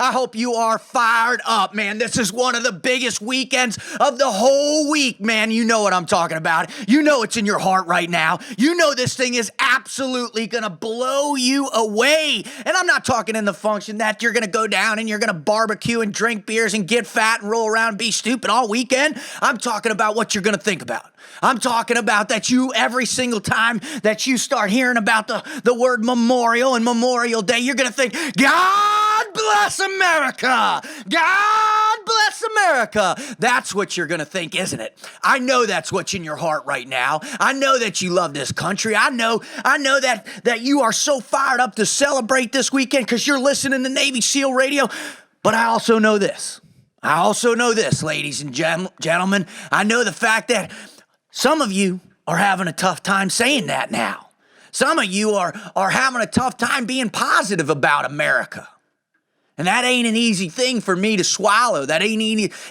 I hope you are fired up, man. This is one of the biggest weekends of the whole week, man. You know what I'm talking about. You know it's in your heart right now. You know this thing is absolutely going to blow you away. And I'm not talking in the function that you're going to go down and you're going to barbecue and drink beers and get fat and roll around and be stupid all weekend. I'm talking about what you're going to think about. I'm talking about that you, every single time that you start hearing about the word Memorial and Memorial Day, you're going to think, God bless America! God bless America! That's what you're going to think, isn't it? I know that's what's in your heart right now. I know that you love this country. I know that you are so fired up to celebrate this weekend because you're listening to Navy SEAL radio. But I also know this. Ladies and gentlemen. I know the fact that some of you are having a tough time saying that now. Some of you are having a tough time being positive about America. And that ain't an easy thing for me to swallow. That ain't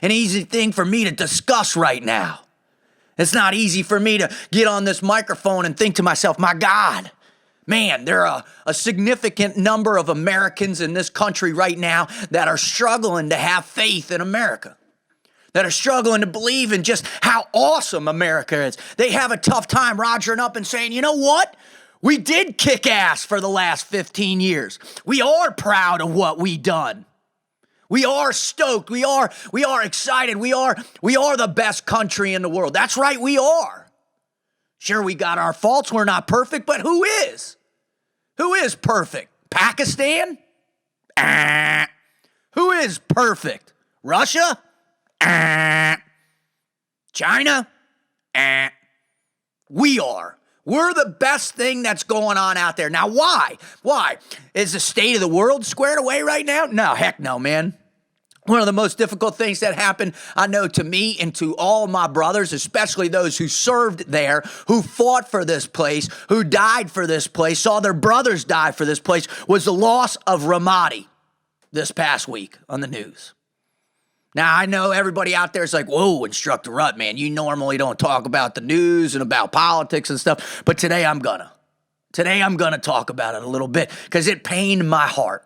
an easy thing for me to discuss right now. It's not easy for me to get on this microphone and think to myself, my God, man, there are a significant number of Americans in this country right now that are struggling to have faith in America, that are struggling to believe in just how awesome America is. They have a tough time rogering up and saying, you know what? We did kick ass for the last 15 years. We are proud of what we done. We are stoked. We are excited. We are the best country in the world. That's right, we are. Sure, we got our faults. We're not perfect, but who is? Who is perfect? Pakistan? Who is perfect? Russia? China? We are. We're the best thing that's going on out there. Now, why? Why? Is the state of the world squared away right now? No, heck no, man. One of the most difficult things that happened, I know, to me and to all my brothers, especially those who served there, who fought for this place, who died for this place, saw their brothers die for this place, was the loss of Ramadi this past week on the news. Now, I know everybody out there is like, whoa, Instructor Rut, man, you normally don't talk about the news and about politics and stuff, but today I'm gonna. Today I'm gonna talk about it a little bit because it pained my heart.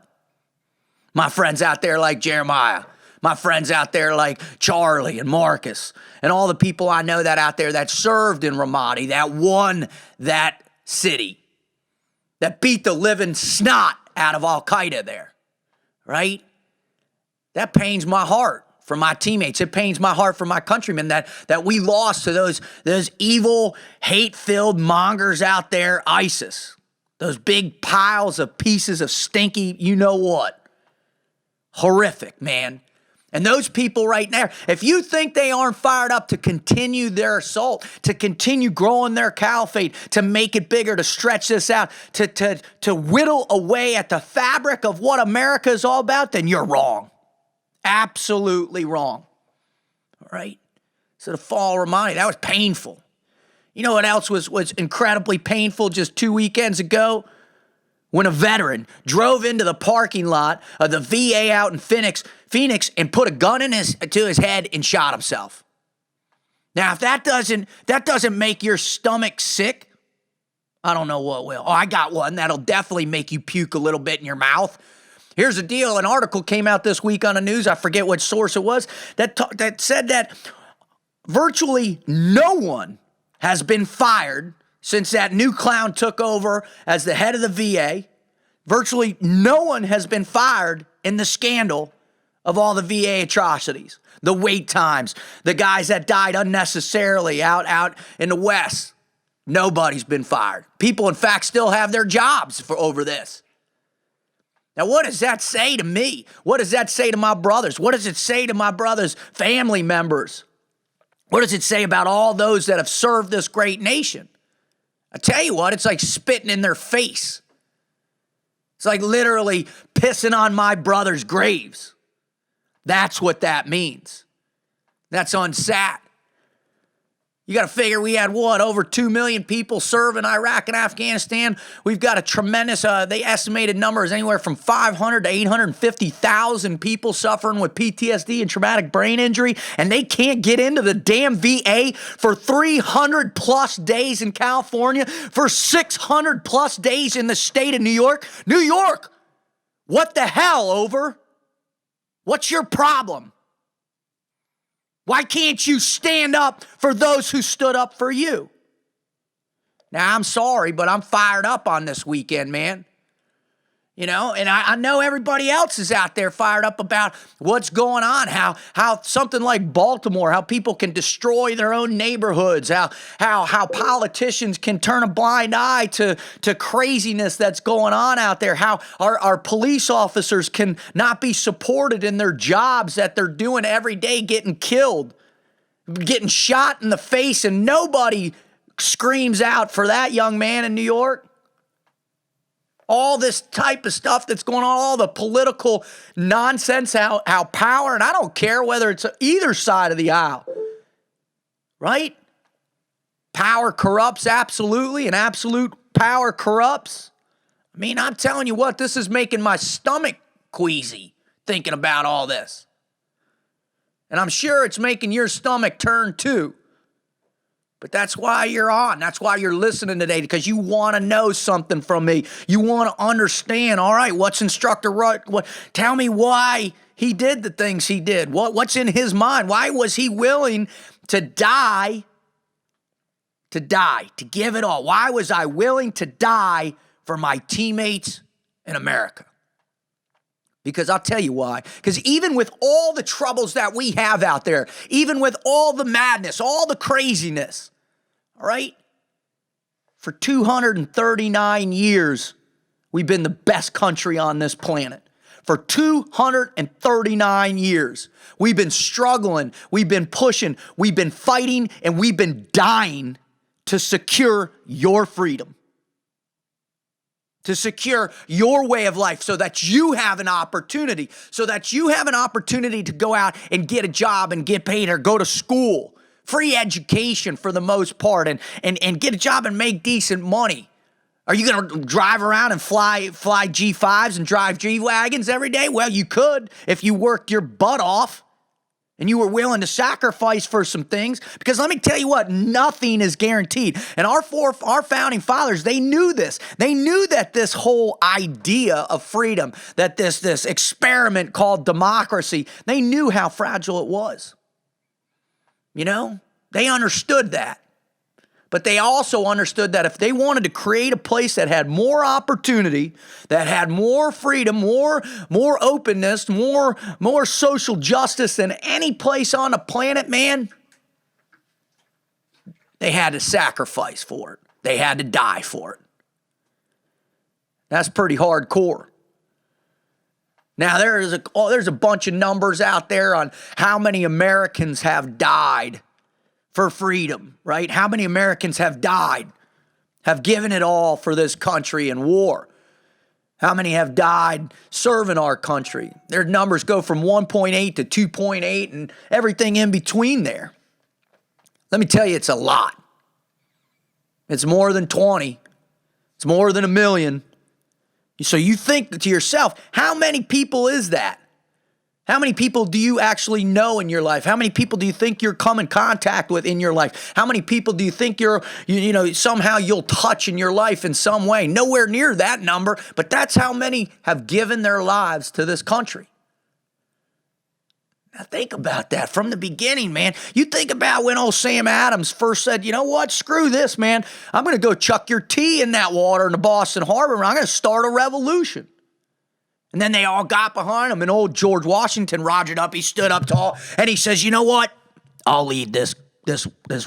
My friends out there like Jeremiah, my friends out there like Charlie and Marcus, and all the people I know that out there that served in Ramadi, that won that city, that beat the living snot out of Al-Qaeda there, right? That pains my heart for my teammates. It pains my heart for my countrymen that we lost to those evil, hate-filled mongers out there, ISIS. Those big piles of pieces of stinky you-know-what. Horrific, man. And those people right there, if you think they aren't fired up to continue their assault, to continue growing their caliphate, to make it bigger, to stretch this out, to whittle away at the fabric of what America is all about, then you're wrong. Absolutely wrong. All right? So the fall of Ramadi, that was painful. You know what else was incredibly painful just 2 weekends ago? When a veteran drove into the parking lot of the VA out in Phoenix and put a gun to his head and shot himself. Now, if that doesn't make your stomach sick, I don't know what will. Oh, I got one that'll definitely make you puke a little bit in your mouth. Here's the deal. An article came out this week on the news. I forget what source it was that said that virtually no one has been fired since that new clown took over as the head of the VA. Virtually no one has been fired in the scandal of all the VA atrocities, the wait times, the guys that died unnecessarily out in the West. Nobody's been fired. People, in fact, still have their jobs over this. Now, what does that say to me? What does that say to my brothers? What does it say to my brothers' family members? What does it say about all those that have served this great nation? I tell you what, it's like spitting in their face. It's like literally pissing on my brothers' graves. That's what that means. That's unsat. You got to figure we had, over 2 million people serve in Iraq and Afghanistan. We've got a tremendous, they estimated numbers anywhere from 500 to 850,000 people suffering with PTSD and traumatic brain injury, and they can't get into the damn VA for 300 plus days in California, for 600 plus days in the state of New York. New York, what the hell, over? What's your problem? Why can't you stand up for those who stood up for you? Now, I'm sorry, but I'm fired up on this weekend, man. You know, and I know everybody else is out there fired up about what's going on, how something like Baltimore, how people can destroy their own neighborhoods, how politicians can turn a blind eye to craziness that's going on out there, how our police officers can not be supported in their jobs that they're doing every day, getting killed, getting shot in the face, and nobody screams out for that young man in New York. All this type of stuff that's going on, all the political nonsense, how power, and I don't care whether it's either side of the aisle, right? Power corrupts absolutely, and absolute power corrupts. I mean, I'm telling you what, this is making my stomach queasy thinking about all this. And I'm sure it's making your stomach turn too. But that's why you're on. That's why you're listening today, because you want to know something from me. You want to understand, all right, what's Instructor Rudd? Tell me why he did the things he did. What's in his mind? Why was he willing to die, to give it all? Why was I willing to die for my teammates in America? Because I'll tell you why. Because even with all the troubles that we have out there, even with all the madness, all the craziness, all right, for 239 years, we've been the best country on this planet. For 239 years, we've been struggling, we've been pushing, we've been fighting, and we've been dying to secure your freedom, to secure your way of life so that you have an opportunity, to go out and get a job and get paid or go to school, free education for the most part, and get a job and make decent money. Are you going to drive around and fly G5s and drive G-Wagons every day? Well, you could if you worked your butt off and you were willing to sacrifice for some things. Because let me tell you what, nothing is guaranteed. And our founding fathers, they knew this. They knew that this whole idea of freedom, that this experiment called democracy, they knew how fragile it was. You know, they understood that. But they also understood that if they wanted to create a place that had more opportunity, that had more freedom, more openness, more social justice than any place on the planet, man, they had to sacrifice for it. They had to die for it. That's pretty hardcore. Now, there's a bunch of numbers out there on how many Americans have died for freedom, right? How many Americans have died, have given it all for this country in war? How many have died serving our country? Their numbers go from 1.8 to 2.8 and everything in between there. Let me tell you, it's a lot. It's more than 20. It's more than 1 million. So you think to yourself, how many people is that? How many people do you actually know in your life? How many people do you think you're come in contact with in your life? How many people do you think somehow you'll touch in your life in some way? Nowhere near that number, but that's how many have given their lives to this country. Now think about that from the beginning, man. You think about when old Sam Adams first said, you know what, screw this, man. I'm going to go chuck your tea in that water in the Boston Harbor and I'm going to start a revolution. And then they all got behind him, and old George Washington rogered up. He stood up tall, and he says, you know what? I'll lead this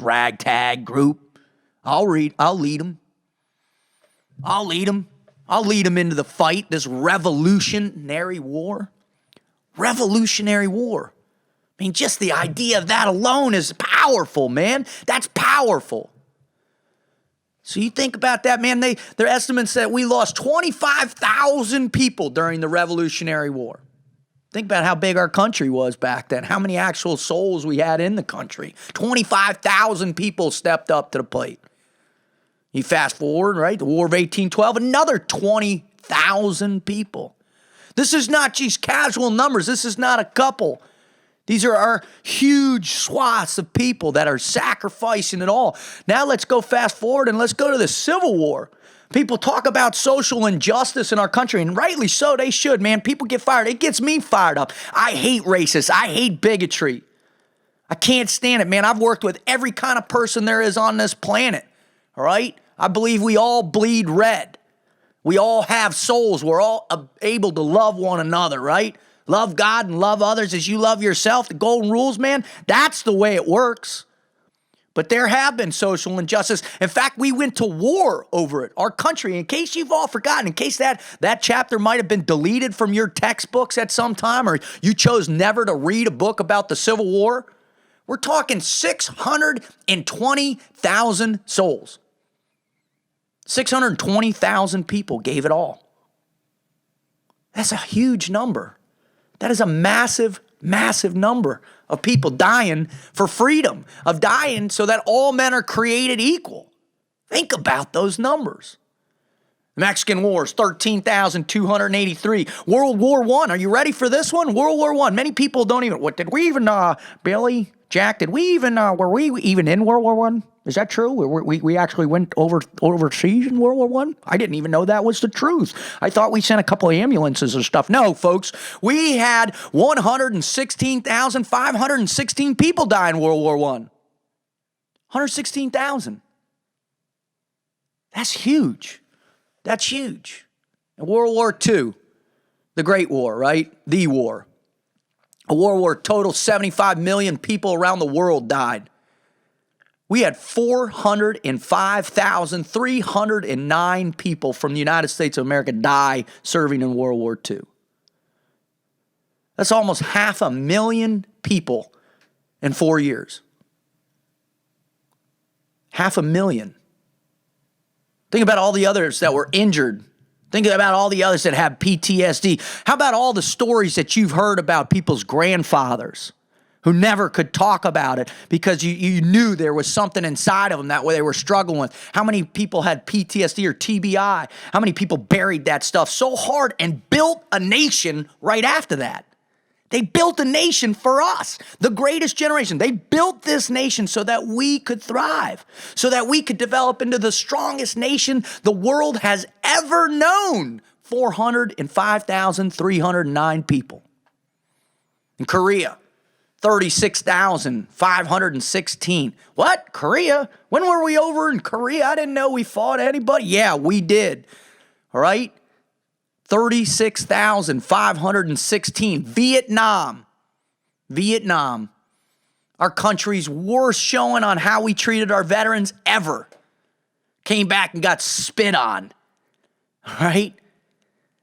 ragtag group. I'll lead them. I'll lead them into the fight, this revolutionary war. Revolutionary war. I mean, just the idea of that alone is powerful, man. That's powerful. So you think about that, man. Their estimates said we lost 25,000 people during the Revolutionary War. Think about how big our country was back then, how many actual souls we had in the country. 25,000 people stepped up to the plate. You fast forward, right, the War of 1812, another 20,000 people. This is not just casual numbers. This is not a couple. These are our huge swaths of people that are sacrificing it all. Now let's go fast forward and let's go to the Civil War. People talk about social injustice in our country, and rightly so, they should, man. People get fired. It gets me fired up. I hate racists. I hate bigotry. I can't stand it, man. I've worked with every kind of person there is on this planet, all right? I believe we all bleed red. We all have souls. We're all able to love one another, right? Love God and love others as you love yourself. The golden rules, man, that's the way it works. But there have been social injustice. In fact, we went to war over it. Our country, in case you've all forgotten, in case that chapter might have been deleted from your textbooks at some time, or you chose never to read a book about the Civil War, we're talking 620,000 souls. 620,000 people gave it all. That's a huge number. That is a massive, massive number of people dying for freedom, of dying so that all men are created equal. Think about those numbers. The Mexican Wars, 13,283. World War I, are you ready for this one? World War I, many people don't even, what did we even, Billy, Jack, did we even, were we even in World War I? Is that true? We actually went overseas in World War I? I didn't even know that was the truth. I thought we sent a couple of ambulances or stuff. No, folks, we had 116,516 people die in World War I. 116,000. That's huge. That's huge. In World War II, the Great War, right? The war. A war where total 75 million people around the world died. We had 405,309 people from the United States of America die serving in World War II. That's almost 500,000 people in 4 years. 500,000. Think about all the others that were injured. Think about all the others that have PTSD. How about all the stories that you've heard about people's grandfathers who never could talk about it because you knew there was something inside of them that they were struggling with? How many people had PTSD or TBI? How many people buried that stuff so hard and built a nation right after that? They built a nation for us, the greatest generation. They built this nation so that we could thrive, so that we could develop into the strongest nation the world has ever known. 405,309 people. In Korea, 36,516. What? Korea? When were we over in Korea? I didn't know we fought anybody. Yeah, we did. All right? 36,516. Vietnam. Our country's worst showing on how we treated our veterans ever. Came back and got spit on. All right?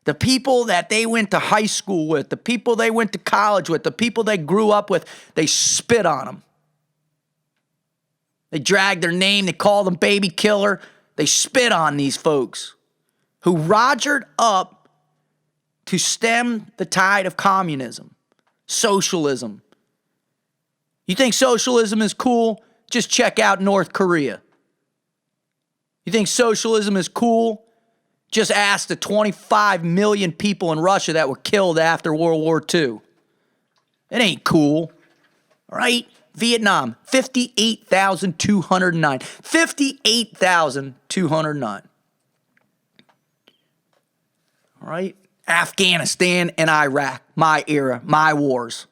The people that they went to high school with, the people they went to college with, the people they grew up with, they spit on them. They dragged their name, they called them baby killer. They spit on these folks who rogered up to stem the tide of communism, socialism. You think socialism is cool? Just check out North Korea. You think socialism is cool? Just ask the 25 million people in Russia that were killed after World War II. It ain't cool, right? Vietnam, 58,209. 58,209. All right? Afghanistan and Iraq, my era, my wars.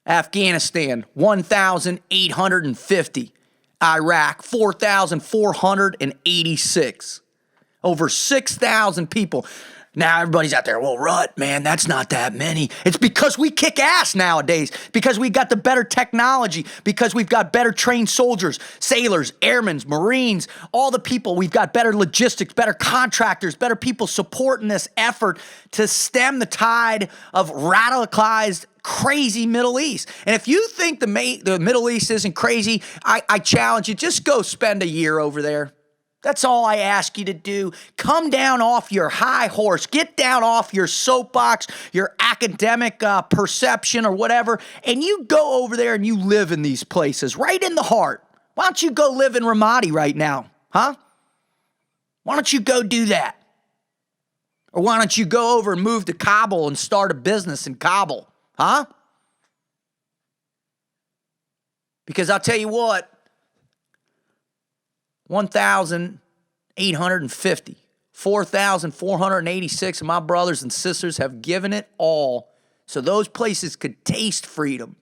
Afghanistan, 1,850. Iraq, 4,486. Over 6,000 people. Now everybody's out there, well, Rut, man, that's not that many. It's because we kick ass nowadays, because we got the better technology, because we've got better trained soldiers, sailors, airmen, Marines, all the people. We've got better logistics, better contractors, better people supporting this effort to stem the tide of radicalized, crazy Middle East. And if you think the Middle East isn't crazy, I challenge you, just go spend a year over there. That's all I ask you to do. Come down off your high horse. Get down off your soapbox, your academic perception or whatever, and you go over there and you live in these places, right in the heart. Why don't you go live in Ramadi right now, huh? Why don't you go do that? Or why don't you go over and move to Kabul and start a business in Kabul, huh? Because I'll tell you what, 1,850, 4,486 of my brothers and sisters have given it all so those places could taste freedom.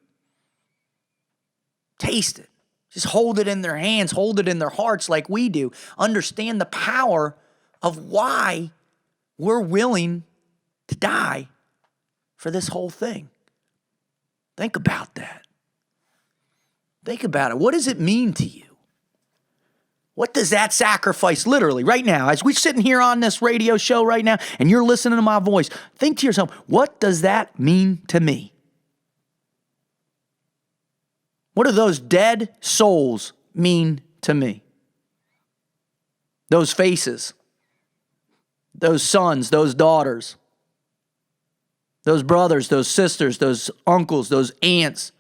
Taste it. Just hold it in their hands, hold it in their hearts like we do. Understand the power of why we're willing to die for this whole thing. Think about that. Think about it. What does it mean to you? What does that sacrifice literally right now, as we're sitting here on this radio show right now and you're listening to my voice, think to yourself, what does that mean to me? What do those dead souls mean to me? Those faces, those sons, those daughters, those brothers, those sisters, those uncles, those aunts,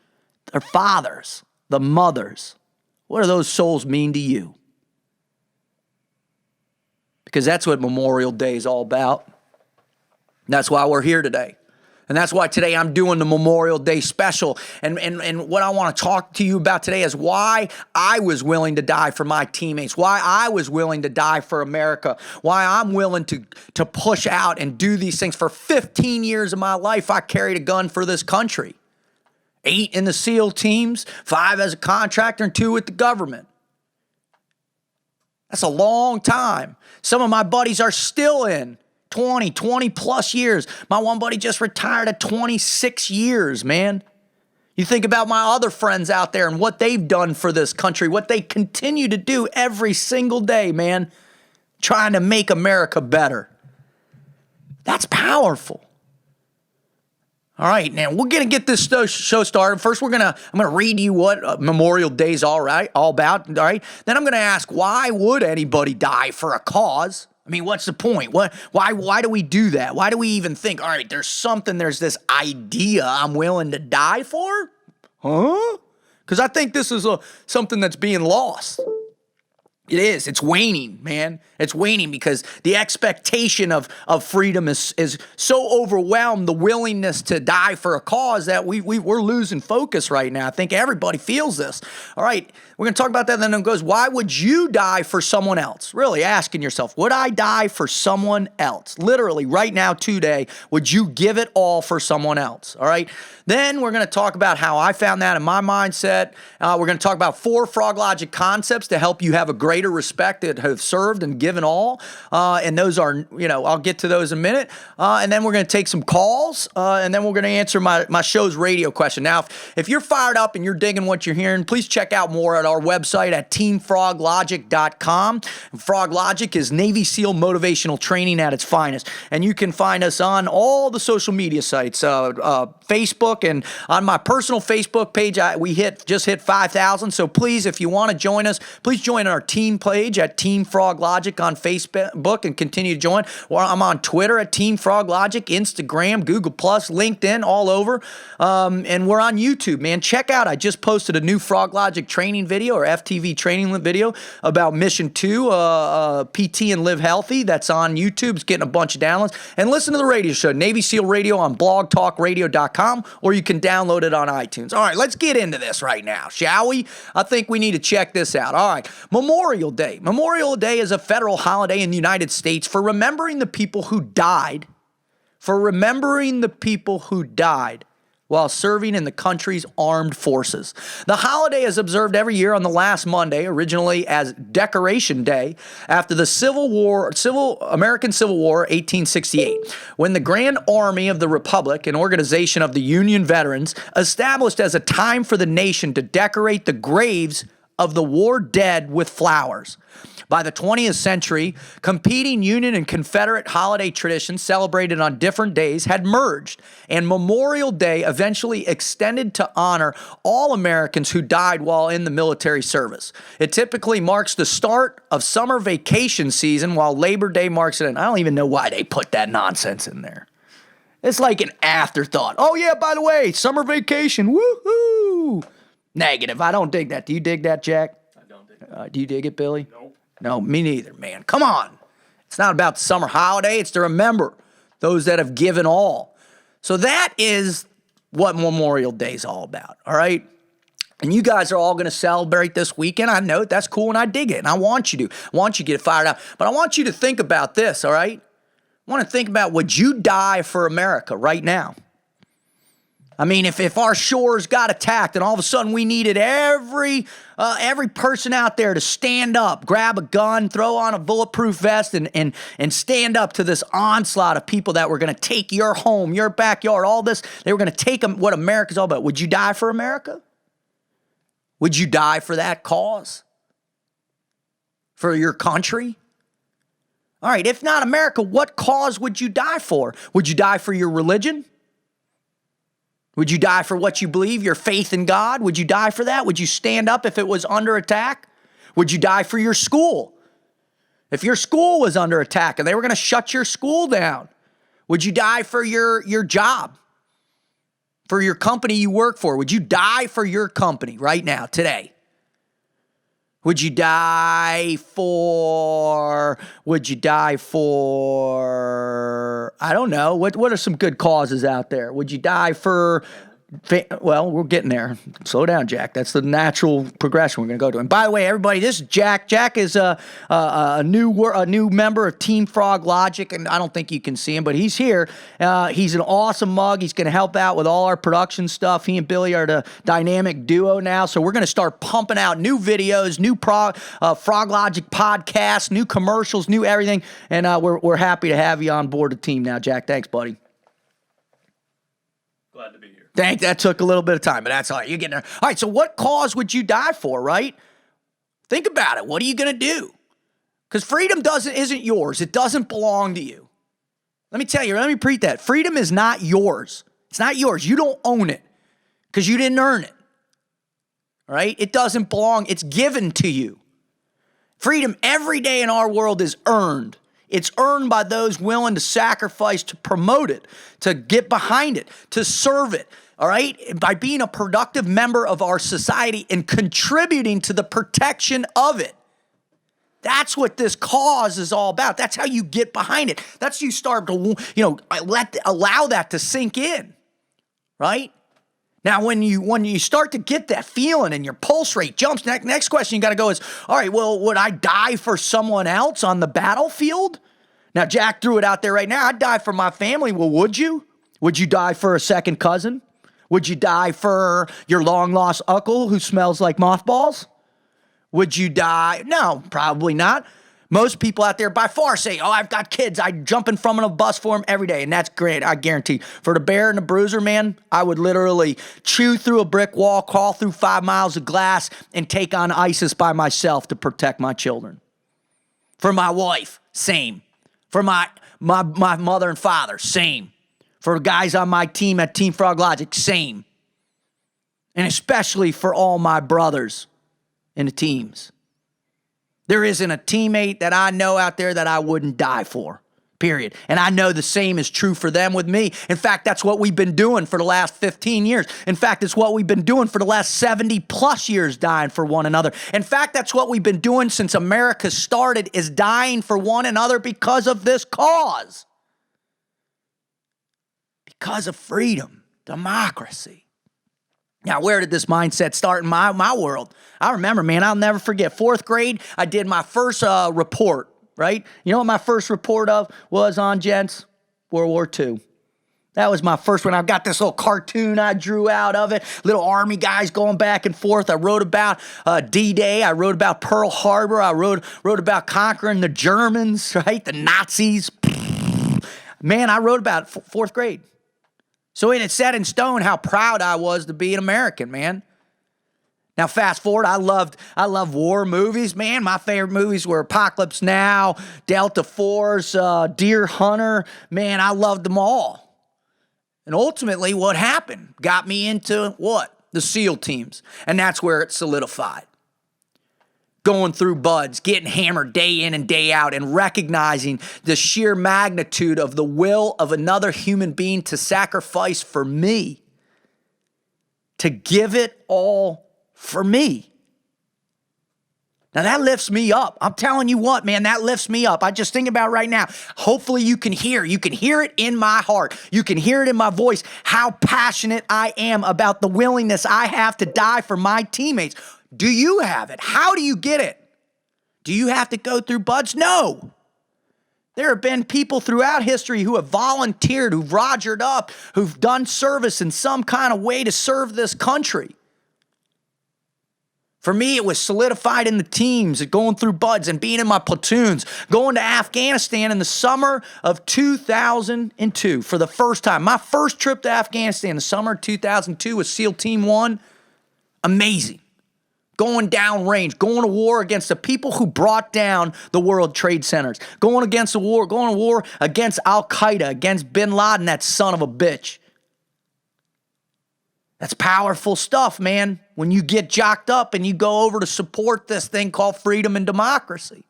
their fathers, the mothers. What do those souls mean to you? Because that's what Memorial Day is all about. That's why we're here today. And that's why today I'm doing the Memorial Day special. And what I want to talk to you about today is why I was willing to die for my teammates, why I was willing to die for America, why I'm willing to push out and do these things. For 15 years of my life, I carried a gun for this country. 8 in the SEAL teams, 5 as a contractor, and 2 with the government. That's a long time. Some of my buddies are still in 20 plus years. My one buddy just retired at 26 years, man. You think about my other friends out there and what they've done for this country, what they continue to do every single day, man, trying to make America better. That's powerful. All right, now we're going to get this show started. First, I'm going to read you what Memorial Day is all about. All right, then I'm going to ask, why would anybody die for a cause? I mean, what's the point? Why do we do that? Why do we even think, all right, there's this idea I'm willing to die for? Huh? Because I think this is something that's being lost. It is. It's waning, man. It's waning because the expectation of freedom is so overwhelmed, the willingness to die for a cause, that we're losing focus right now. I think everybody feels this. All right, we're going to talk about that. Then it goes, why would you die for someone else? Really asking yourself, would I die for someone else? Literally right now, today, would you give it all for someone else? All right. Then we're going to talk about how I found that in my mindset. We're going to talk about 4 Froglogic concepts to help you have a greater respect that have served and given all. And those are, I'll get to those in a minute. And then we're going to take some calls. And then we're going to answer my show's radio question. Now, if you're fired up and you're digging what you're hearing, please check out more at our website at teamfroglogic.com. Froglogic is Navy SEAL motivational training at its finest. And you can find us on all the social media sites, Facebook, and on my personal Facebook page, we just hit 5,000. So please, if you want to join us, please join our team page at Team Froglogic on Facebook and continue to join. Or I'm on Twitter at Team Froglogic, Instagram, Google+, LinkedIn, all over. And we're on YouTube, man. Check out, I just posted a new Froglogic training video, or FTV training video, about Mission 2, PT and Live Healthy. That's on YouTube. It's getting a bunch of downloads. And listen to the radio show, Navy SEAL Radio, on blogtalkradio.com, or you can download it on iTunes. All right, let's get into this right now, shall we? I think we need to check this out. All right, Memorial Day. Memorial Day is a federal holiday in the United States for remembering the people who died, while serving in the country's armed forces. The holiday is observed every year on the last Monday, originally as Decoration Day, after the American Civil War, 1868, when the Grand Army of the Republic, an organization of the Union veterans, established as a time for the nation to decorate the graves of the war dead with flowers. By the 20th century, competing Union and Confederate holiday traditions celebrated on different days had merged, and Memorial Day eventually extended to honor all Americans who died while in the military service. It typically marks the start of summer vacation season, while Labor Day marks it. And I don't even know why they put that nonsense in there. It's like an afterthought. Oh yeah, by the way, summer vacation, woohoo! Negative. I don't dig that. Do you dig that, Jack? I don't dig that. Do you dig it, Billy? No, me neither, man. Come on. It's not about the summer holiday. It's to remember those that have given all. So that is what Memorial Day is all about, all right? And you guys are all going to celebrate this weekend. I know that's cool and I dig it. And I want you to. I want you to get fired up. But I want you to think about this, all right? I want to think about, would you die for America right now? I mean, if our shores got attacked and all of a sudden we needed every person out there to stand up, grab a gun, throw on a bulletproof vest, and stand up to this onslaught of people that were going to take your home, your backyard, all this, they were going to take what America's all about. Would you die for America? Would you die for that cause? For your country? All right, if not America, what cause would you die for? Would you die for your religion? Would you die for what you believe, your faith in God? Would you die for that? Would you stand up if it was under attack? Would you die for your school? If your school was under attack and they were going to shut your school down, would you die for your job? For your company you work for? Would you die for your company right now, today? Would you die for, I don't know, what are some good causes out there? Would you die for, well, we're getting there. Slow down, Jack. That's the natural progression we're going to go to. And by the way, everybody, this is Jack. Jack is a new member of Team Froglogic, and I don't think you can see him, but he's here. He's an awesome mug. He's going to help out with all our production stuff. He and Billy are the dynamic duo now, so we're going to start pumping out new videos, new Froglogic podcasts, new commercials, new everything, and we're happy to have you on board the team now, Jack. Thanks, buddy. Glad to be here. That took a little bit of time, but that's all right. You're getting there. All right, so what cause would you die for, right? Think about it. What are you going to do? Because freedom isn't yours. It doesn't belong to you. Let me tell you, let me repeat that. Freedom is not yours. It's not yours. You don't own it because you didn't earn it. All right? It doesn't belong. It's given to you. Freedom every day in our world is earned. It's earned by those willing to sacrifice to promote it, to get behind it, to serve it, all right? By being a productive member of our society and contributing to the protection of it. That's what this cause is all about. That's how you get behind it. That's how you start to, allow that to sink in, right? Now, when you start to get that feeling and your pulse rate jumps, next question you got to go is, all right, well, would I die for someone else on the battlefield? Now, Jack threw it out there right now. I'd die for my family. Well, would you? Would you die for a second cousin? Would you die for your long-lost uncle who smells like mothballs? Would you die? No, probably not. Most people out there by far say, oh, I've got kids. I jump in front of a bus for them every day, and that's great, I guarantee. For the bear and the bruiser, man, I would literally chew through a brick wall, crawl through 5 miles of glass, and take on ISIS by myself to protect my children. For my wife, same. For my mother and father, same. For guys on my team at Team Froglogic, same. And especially for all my brothers in the teams. There isn't a teammate that I know out there that I wouldn't die for, period. And I know the same is true for them with me. In fact, that's what we've been doing for the last 15 years. In fact, it's what we've been doing for the last 70 plus years, dying for one another. In fact, that's what we've been doing since America started, is dying for one another because of this cause. Because of freedom, democracy. Now, where did this mindset start in my world? I remember, man, I'll never forget. 4th grade, I did my first report, right? You know what my first report was on, gents? World War II. That was my first one. I've got this little cartoon I drew out of it. Little army guys going back and forth. I wrote about D-Day. I wrote about Pearl Harbor. I wrote about conquering the Germans, right? The Nazis. Man, I wrote about it, 4th grade. So it set in stone how proud I was to be an American, man. Now, fast forward, I love war movies, man. My favorite movies were Apocalypse Now, Delta Force, Deer Hunter. Man, I loved them all. And ultimately, what happened got me into what? The SEAL teams. And that's where it solidified. Going through buds, getting hammered day in and day out, and recognizing the sheer magnitude of the will of another human being to sacrifice for me, to give it all for me. Now that lifts me up. I'm telling you what, man, that lifts me up. I just think about right now. Hopefully you can hear it in my heart. You can hear it in my voice, how passionate I am about the willingness I have to die for my teammates. Do you have it? How do you get it? Do you have to go through buds? No. There have been people throughout history who have volunteered, who've rogered up, who've done service in some kind of way to serve this country. For me, it was solidified in the teams and going through buds and being in my platoons, going to Afghanistan in the summer of 2002 for the first time. My first trip to Afghanistan, the summer of 2002 with SEAL Team 1, amazing. Going downrange, going to war against the people who brought down the World Trade Centers, going to war against Al-Qaeda, against bin Laden, that son of a bitch. That's powerful stuff, man, when you get jocked up and you go over to support this thing called freedom and democracy.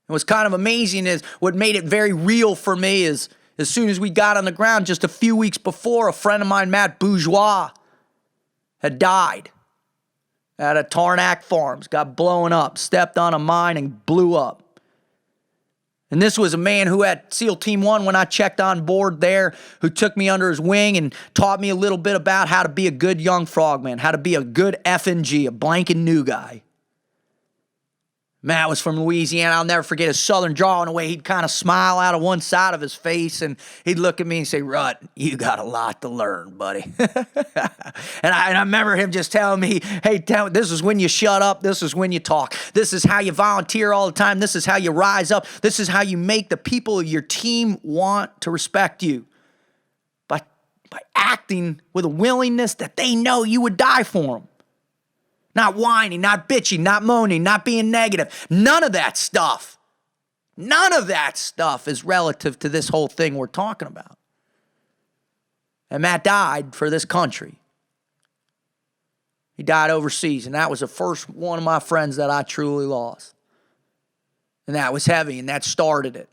What's kind of amazing is what made it very real for me is as soon as we got on the ground, just a few weeks before, a friend of mine, Matt Bourgeois, had died at a Tarnack Farms, got blown up, stepped on a mine and blew up. And this was a man who had SEAL Team 1 when I checked on board there, who took me under his wing and taught me a little bit about how to be a good young frogman, how to be a good F&G, a blank and new guy. Matt was from Louisiana. I'll never forget his southern drawl in a way. He'd kind of smile out of one side of his face, and he'd look at me and say, "Rut, you got a lot to learn, buddy." and I remember him just telling me, "Hey, this is when you shut up. This is when you talk. This is how you volunteer all the time. This is how you rise up. This is how you make the people of your team want to respect you. By acting with a willingness that they know you would die for them. Not whining, not bitching, not moaning, not being negative. None of that stuff. None of that stuff is relative to this whole thing we're talking about." And Matt died for this country. He died overseas, and that was the first one of my friends that I truly lost. And that was heavy, and that started it.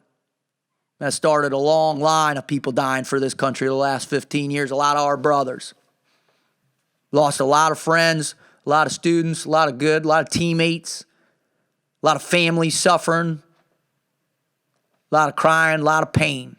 That started a long line of people dying for this country the last 15 years, a lot of our brothers. Lost a lot of friends, a lot of students, a lot of teammates, a lot of families suffering, a lot of crying, a lot of pain.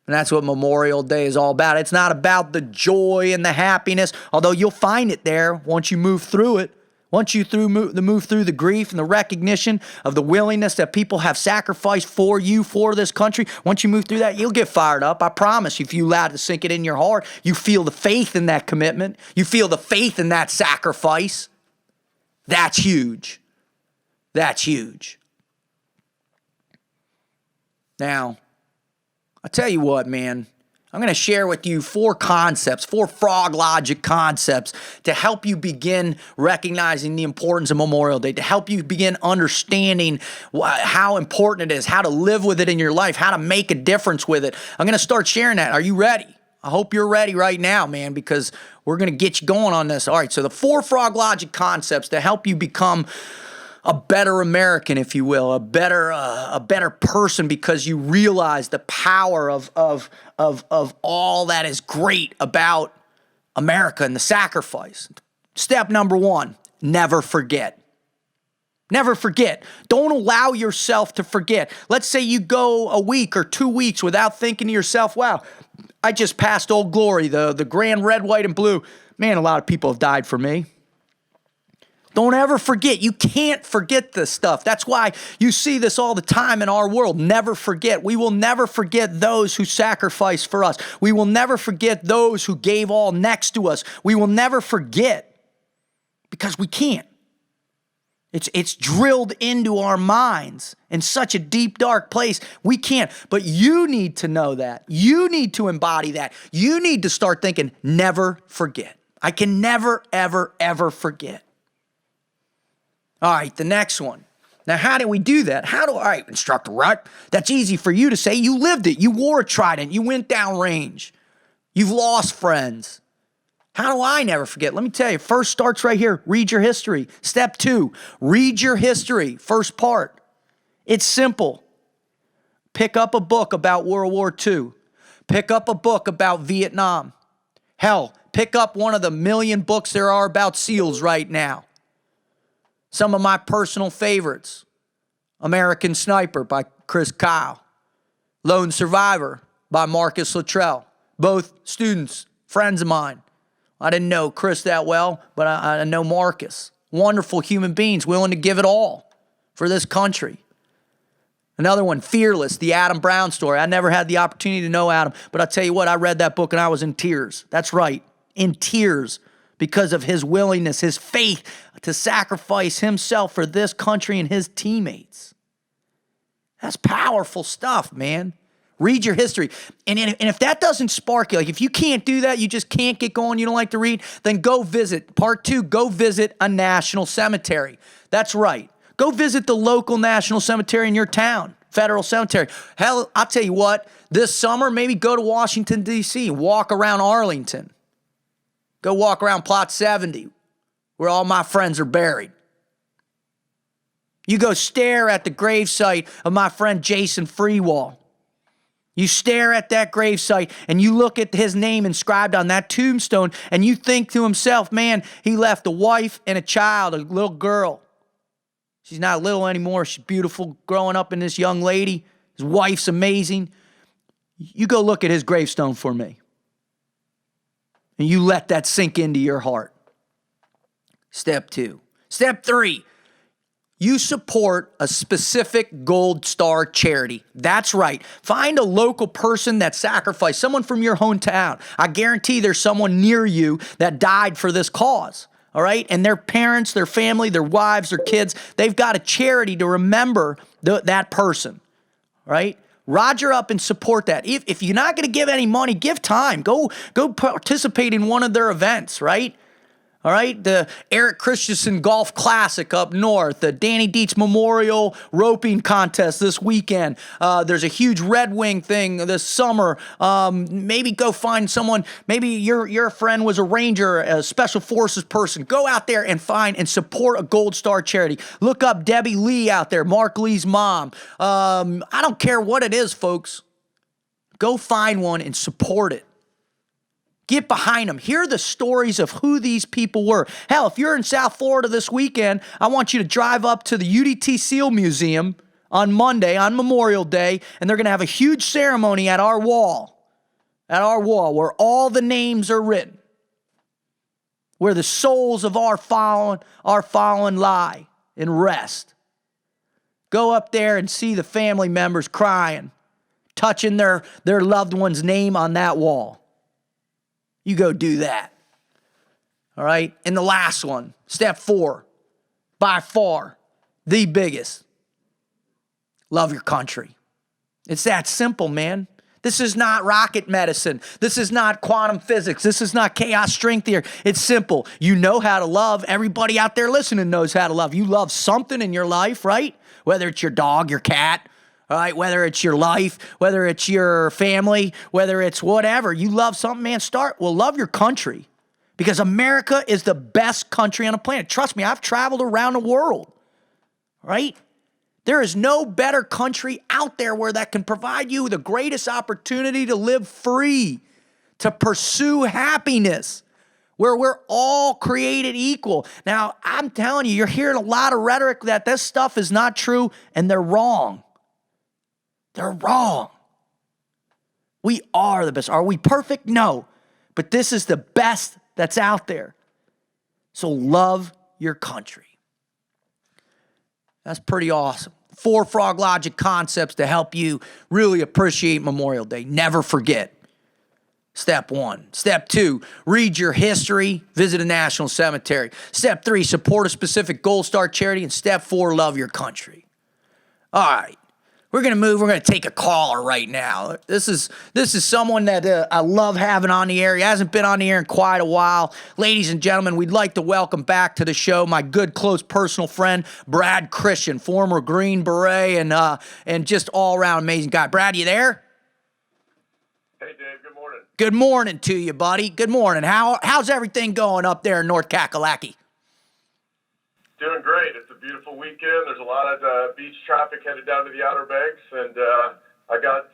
And that's what Memorial Day is all about. It's not about the joy and the happiness, although you'll find it there once you move through it. Once you move through the grief and the recognition of the willingness that people have sacrificed for you, for this country, once you move through that, you'll get fired up. I promise you, if you allow it to sink it in your heart, you feel the faith in that commitment. You feel the faith in that sacrifice. That's huge. That's huge. Now, I tell you what, man. I'm going to share with you 4 Froglogic concepts to help you begin recognizing the importance of Memorial Day, to help you begin understanding how important it is, how to live with it in your life, how to make a difference with it. I'm going to start sharing that. Are you ready? I hope you're ready right now, man, because we're going to get you going on this. All right, so the 4 Froglogic concepts to help you become a better American, if you will, a better person, because you realize the power of all that is great about America and the sacrifice. Step number 1, never forget. Never forget. Don't allow yourself to forget. Let's say you go a week or 2 weeks without thinking to yourself, wow, I just passed Old Glory, the grand red, white, and blue. Man, a lot of people have died for me. Don't ever forget. You can't forget this stuff. That's why you see this all the time in our world. Never forget. We will never forget those who sacrificed for us. We will never forget those who gave all next to us. We will never forget because we can't. It's drilled into our minds in such a deep, dark place. We can't. But you need to know that. You need to embody that. You need to start thinking, never forget. I can never, ever, ever forget. All right, the next one. Now, how do we do that? All right, Instructor Rut, that's easy for you to say. You lived it. You wore a trident. You went downrange. You've lost friends. How do I never forget? Let me tell you, first starts right here. Read your history. Step 2, read your history. First part. It's simple. Pick up a book about World War II. Pick up a book about Vietnam. Hell, pick up one of the million books there are about SEALs right now. Some of my personal favorites: American Sniper by Chris Kyle, Lone Survivor by Marcus Luttrell, both students, friends of mine. I didn't know Chris that well, but I know Marcus. Wonderful human beings, willing to give it all for this country. Another one, Fearless, the Adam Brown story. I never had the opportunity to know Adam, but I'll tell you what, I read that book and I was in tears. That's right, in tears, because of his willingness, his faith to sacrifice himself for this country and his teammates. That's powerful stuff, man. Read your history. And if that doesn't spark you, like if you can't do that, you just can't get going, you don't like to read, then go visit. Part 2, go visit a national cemetery. That's right. Go visit the local national cemetery in your town, federal cemetery. Hell, I'll tell you what, this summer, maybe go to Washington, D.C., walk around Arlington. Go walk around Plot 70, where all my friends are buried. You go stare at the gravesite of my friend Jason Freewall. You stare at that gravesite and you look at his name inscribed on that tombstone and you think to himself, man, he left a wife and a child, a little girl. She's not little anymore. She's beautiful, growing up in this young lady. His wife's amazing. You go look at his gravestone for me. And you let that sink into your heart. Step 2. Step 3. You support a specific Gold Star charity. That's right. Find a local person that sacrificed, someone from your hometown. I guarantee there's someone near you that died for this cause. All right? And their parents, their family, their wives, their kids, they've got a charity to remember that person. Right? Roger up and support that. If you're not going to give any money, give time. Go participate in one of their events, right? All right, the Eric Christensen Golf Classic up north, the Danny Dietz Memorial Roping Contest this weekend. There's a huge Red Wing thing this summer. Maybe go find someone. Maybe your friend was a Ranger, a Special Forces person. Go out there and find and support a Gold Star charity. Look up Debbie Lee out there, Mark Lee's mom. I don't care what it is, folks. Go find one and support it. Get behind them. Hear the stories of who these people were. Hell, if you're in South Florida this weekend, I want you to drive up to the UDT SEAL Museum on Monday, on Memorial Day, and they're going to have a huge ceremony at our wall, where all the names are written, where the souls of our fallen lie and rest. Go up there and see the family members crying, touching their loved one's name on that wall. You go do that. All right? And the last one, step 4, by far the biggest. Love your country. It's that simple, man. This is not rocket medicine. This is not quantum physics. This is not chaos string theory. It's simple. You know how to love. Everybody out there listening knows how to love. You love something in your life, right? Whether it's your dog, your cat, all right, whether it's your life, whether it's your family, whether it's whatever, you love something, man, love your country, because America is the best country on the planet. Trust me, I've traveled around the world, right? There is no better country out there where that can provide you the greatest opportunity to live free, to pursue happiness, where we're all created equal. Now, I'm telling you, you're hearing a lot of rhetoric that this stuff is not true, and they're wrong. They're wrong. We are the best. Are we perfect? No. But this is the best that's out there. So love your country. That's pretty awesome. 4 Froglogic concepts to help you really appreciate Memorial Day. Never forget. Step 1. Step 2, read your history, visit a national cemetery. Step 3, support a specific Gold Star charity. And step 4, love your country. All right. We're going to move. We're going to take a caller right now. This is someone that I love having on the air. He hasn't been on the air in quite a while. Ladies and gentlemen, we'd like to welcome back to the show my good, close, personal friend, Brad Christian, former Green Beret and just all-around amazing guy. Brad, you there? Hey, Dave. Good morning. Good morning to you, buddy. Good morning. How's everything going up there in North Kakalaki? Doing great. It's a beautiful weekend. There's a lot of beach traffic headed down to the Outer Banks, and I got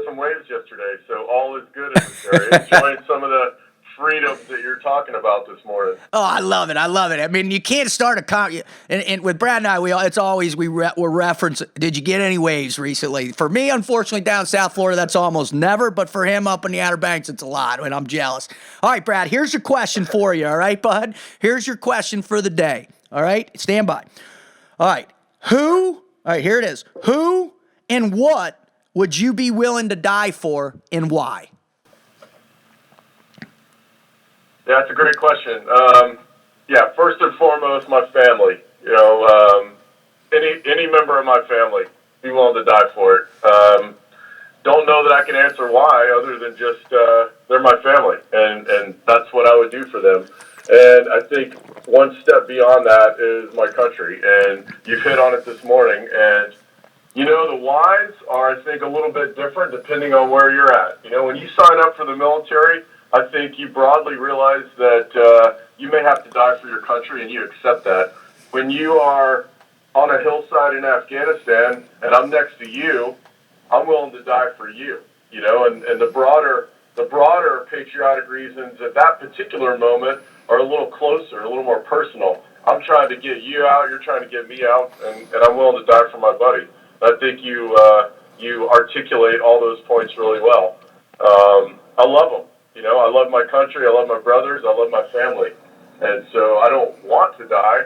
some waves yesterday, so all is good in this area. Enjoying some of the freedom that you're talking about this morning. Oh, I love it. I love it. I mean, you can't start a and with Brad and I, it's always we're reference. Did you get any waves recently? For me, unfortunately, down South Florida, that's almost never. But for him up in the Outer Banks, it's a lot, and I'm jealous. All right, Brad. Here's your question for you. All right, bud. Here's your question for the day. All right, stand by. All right, who? All right, here it is. Who and what would you be willing to die for, and why? Yeah, that's a great question. Yeah, first and foremost, my family. Any member of my family, be willing to die for it. Don't know that I can answer why, other than just they're my family, and that's what I would do for them. And I think one step beyond that is my country, and you've hit on it this morning. And the whys are, I think, a little bit different depending on where you're at. When you sign up for the military, I think you broadly realize that you may have to die for your country, and you accept that. When you are on a hillside in Afghanistan and I'm next to you, I'm willing to die for you. And the broader patriotic reasons at that particular moment are a little closer, a little more personal. I'm trying to get you out, you're trying to get me out, and I'm willing to die for my buddy. I think you articulate all those points really well. I love them. I love my country, I love my brothers, I love my family. And so I don't want to die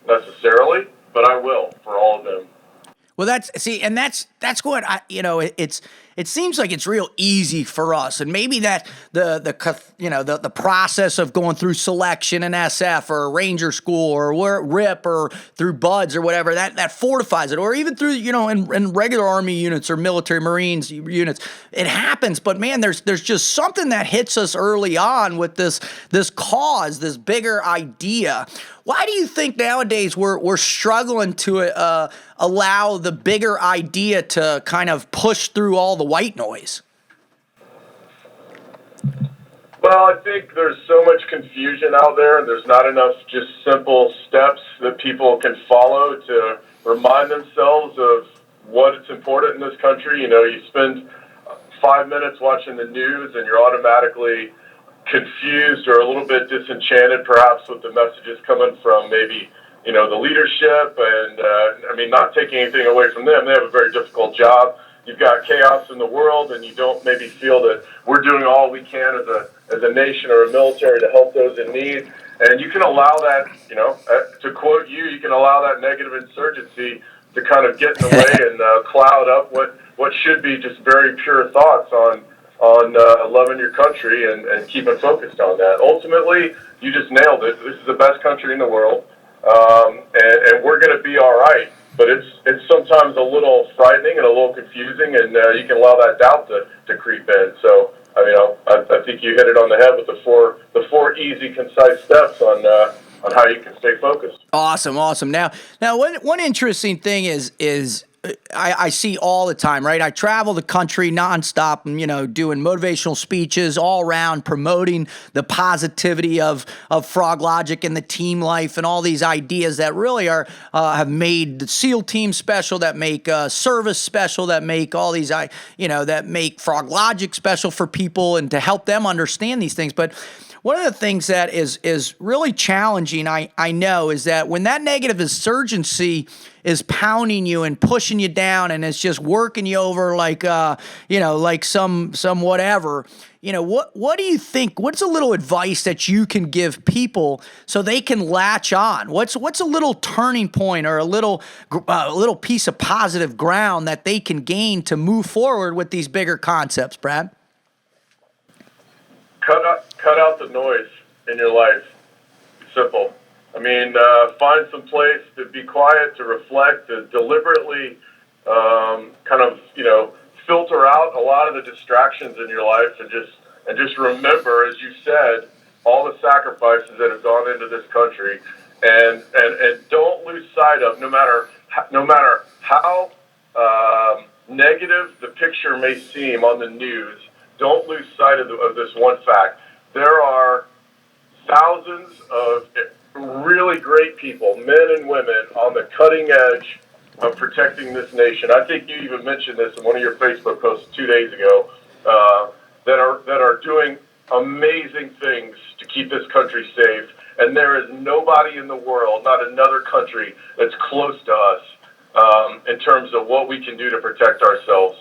necessarily, but I will for all of them. Well, that's what it seems like it's real easy for us, and maybe that the process of going through selection in SF or Ranger School or RIP or through Buds or whatever that fortifies it, or even through in regular Army units or military Marines units, it happens. But man, there's just something that hits us early on with this cause, this bigger idea. Why do you think nowadays we're struggling to allow the bigger idea to kind of push through all the white noise? Well, I think there's so much confusion out there, and there's not enough just simple steps that people can follow to remind themselves of what is important in this country. You spend 5 minutes watching the news, and you're automatically confused or a little bit disenchanted, perhaps, with the messages coming from maybe the leadership. And not taking anything away from them, they have a very difficult job. You've got chaos in the world, and you don't maybe feel that we're doing all we can as a nation or a military to help those in need. And you can allow that, to quote you can allow that negative insurgency to kind of get in the way and cloud up what should be just very pure thoughts on loving your country and keeping focused on that. Ultimately, you just nailed it. This is the best country in the world, and we're going to be all right. But it's sometimes a little frightening and a little confusing, and you can allow that doubt to creep in. So, I think you hit it on the head with the four easy, concise steps on how you can stay focused. Awesome. Now one interesting thing is I see all the time, right? I travel the country nonstop, doing motivational speeches all around, promoting the positivity of Froglogic and the team life and all these ideas that really have made the SEAL team special, that make service special, that make all these, that make Froglogic special for people and to help them understand these things. But one of the things that is really challenging, I know, is that when that negative insurgency is pounding you and pushing you down and it's just working you over like some whatever, what do you think? What's a little advice that you can give people so they can latch on? What's a little turning point or a little piece of positive ground that they can gain to move forward with these bigger concepts, Brad? Cut out the noise in your life. Simple. Find some place to be quiet, to reflect, to deliberately filter out a lot of the distractions in your life, and just remember, as you said, all the sacrifices that have gone into this country, and don't lose sight of, no matter how negative the picture may seem on the news, don't lose sight of this one fact. There are thousands of really great people, men and women, on the cutting edge of protecting this nation. I think you even mentioned this in one of your Facebook posts 2 days ago, that are doing amazing things to keep this country safe, and there is nobody in the world, not another country, that's close to us in terms of what we can do to protect ourselves.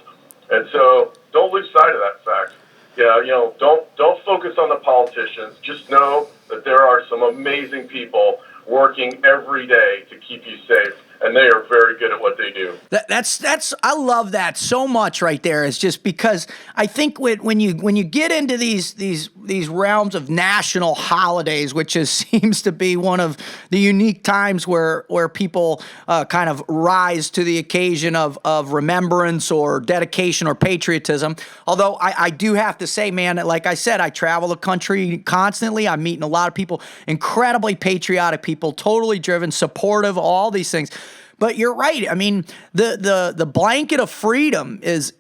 And so don't lose sight of that fact. Yeah, don't focus on the politicians. Just know that there are some amazing people working every day to keep you safe, and they are very good at what they do. That's I love that so much right there. Is just because I think when you get into these realms of national holidays, which seems to be one of the unique times where people kind of rise to the occasion of remembrance or dedication or patriotism. Although I do have to say, man, like I said, I travel the country constantly. I'm meeting a lot of people, incredibly patriotic people, totally driven, supportive, all these things. But you're right. I mean, the blanket of freedom is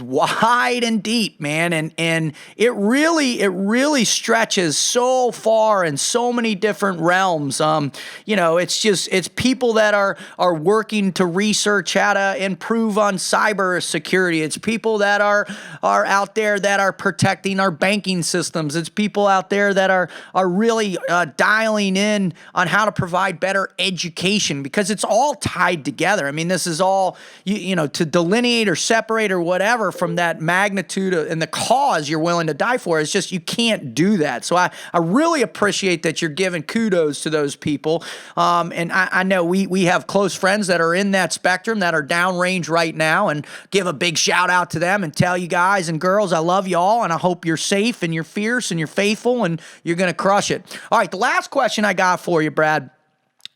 wide and deep, man, and it really stretches so far in so many different realms. It's people that are working to research how to improve on cyber security. It's people that are out there that are protecting our banking systems. It's people out there that are really dialing in on how to provide better education, because it's all tied together. I mean, this is all, to delineate or separate or whatever from that magnitude and the cause you're willing to die for. It's just, you can't do that. So I really appreciate that you're giving kudos to those people. And I know we have close friends that are in that spectrum that are downrange right now, and give a big shout out to them and tell you guys and girls, I love you all, and I hope you're safe and you're fierce and you're faithful and you're going to crush it. All right, the last question I got for you, Brad,